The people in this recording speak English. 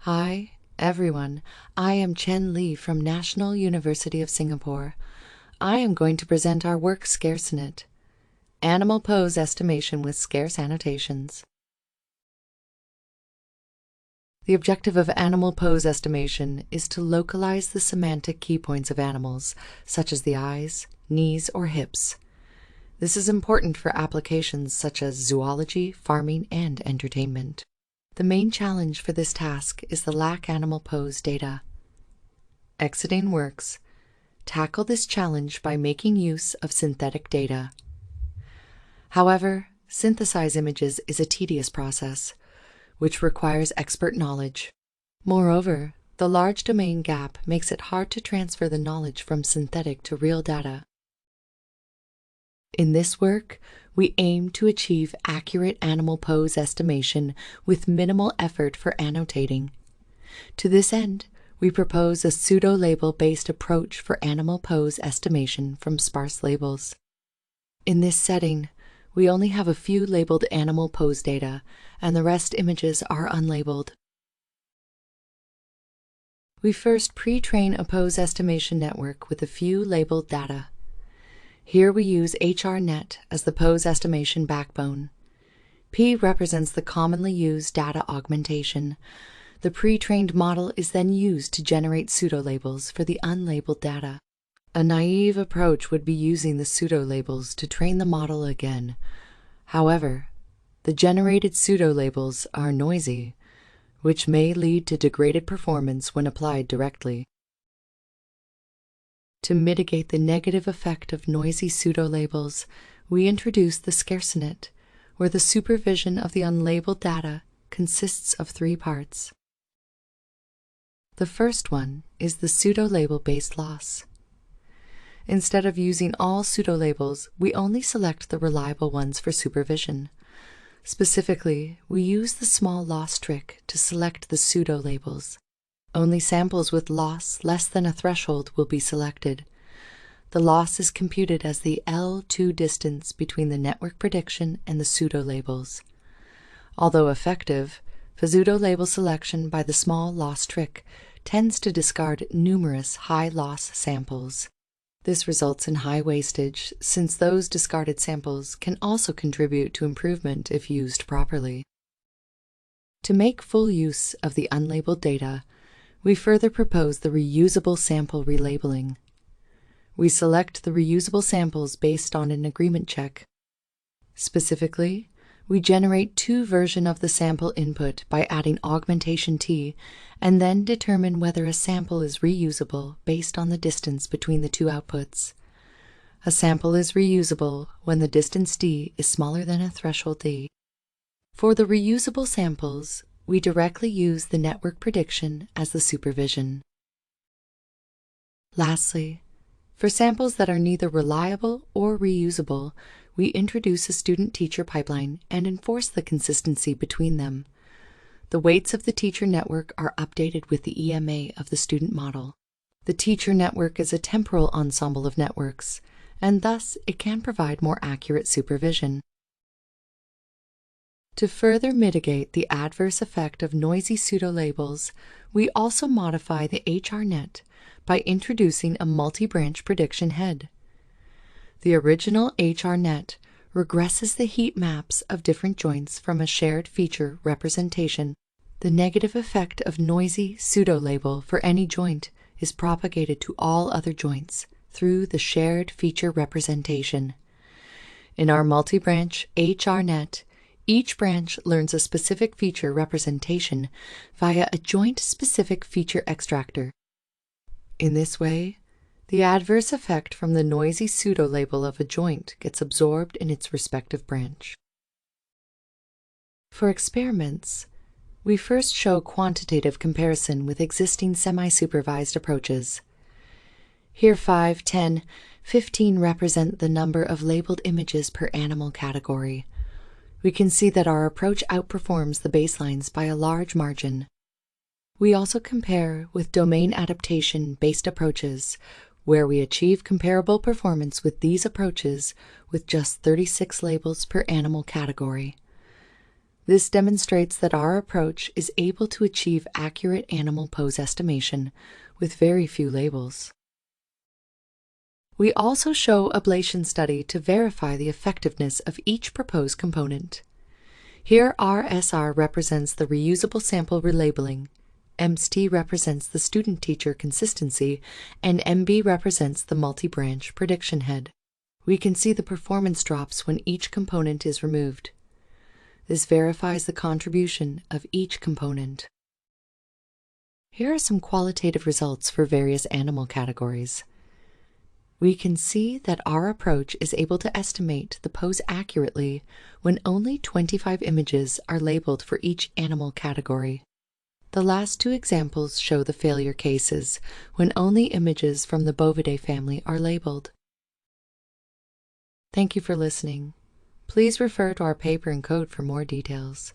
Hi, everyone. I am Chen Li from National University of Singapore. I am going to present our work ScarceNet, Animal Pose Estimation with Scarce Annotations. The objective of animal pose estimation is to localize the semantic key points of animals, such as the eyes, knees, or hips. This is important for applications such as zoology, farming, and entertainment. The main challenge for this task is the lack animal pose data. Exciting Works tackle this challenge by making use of synthetic data. However, synthesize images is a tedious process, which requires expert knowledge. Moreover, the large domain gap makes it hard to transfer the knowledge from synthetic to real data. In this work, we aim to achieve accurate animal pose estimation with minimal effort for annotating. To this end, we propose a pseudo-label-based approach for animal pose estimation from sparse labels. In this setting, we only have a few labeled animal pose data, and the rest images are unlabeled. We first pre-train a pose estimation network with a few labeled data. Here we use ScarceNet as the pose estimation backbone. P represents the commonly used data augmentation. The pre-trained model is then used to generate pseudo-labels for the unlabeled data. A naive approach would be using the pseudo-labels to train the model again. However, the generated pseudo-labels are noisy, which may lead to degraded performance when applied directly. To mitigate the negative effect of noisy pseudo-labels, we introduce the ScarceNet, where the supervision of the unlabeled data consists of three parts. The first one is the pseudo-label-based loss. Instead of using all pseudo-labels, we only select the reliable ones for supervision. Specifically, we use the small loss trick to select the pseudo-labels. Only samples with loss less than a threshold will be selected. The loss is computed as the L2 distance between the network prediction and the pseudo-labels. Although effective, pseudo-label selection by the small loss trick tends to discard numerous high-loss samples. This results in high wastage, since those discarded samples can also contribute to improvement if used properly. To make full use of the unlabeled data, we further propose the reusable sample relabeling. We select the reusable samples based on an agreement check. Specifically, we generate two versions of the sample input by adding augmentation T, and then determine whether a sample is reusable based on the distance between the two outputs. A sample is reusable when the distance D is smaller than a threshold D. For the reusable samples, we directly use the network prediction as the supervision. Lastly, for samples that are neither reliable or reusable, we introduce a student-teacher pipeline and enforce the consistency between them. The weights of the teacher network are updated with the EMA of the student model. The teacher network is a temporal ensemble of networks, and thus it can provide more accurate supervision. To further mitigate the adverse effect of noisy pseudo-labels, we also modify the ScarceNet by introducing a multi-branch prediction head. The original ScarceNet regresses the heat maps of different joints from a shared feature representation. The negative effect of noisy pseudo-label for any joint is propagated to all other joints through the shared feature representation. In our multi-branch ScarceNet, each branch learns a specific feature representation via a joint-specific feature extractor. In this way, the adverse effect from the noisy pseudo-label of a joint gets absorbed in its respective branch. For experiments, we first show quantitative comparison with existing semi-supervised approaches. Here 5, 10, 15 represent the number of labeled images per animal category. We can see that our approach outperforms the baselines by a large margin. We also compare with domain adaptation-based approaches, where we achieve comparable performance with these approaches with just 36 labels per animal category. This demonstrates that our approach is able to achieve accurate animal pose estimation with very few labels. We also show ablation study to verify the effectiveness of each proposed component. Here RSR represents the reusable sample relabeling, MST represents the student-teacher consistency, and MB represents the multi-branch prediction head. We can see the performance drops when each component is removed. This verifies the contribution of each component. Here are some qualitative results for various animal categories. We can see that our approach is able to estimate the pose accurately when only 25 images are labeled for each animal category. The last two examples show the failure cases when only images from the Bovidae family are labeled. Thank you for listening. Please refer to our paper and code for more details.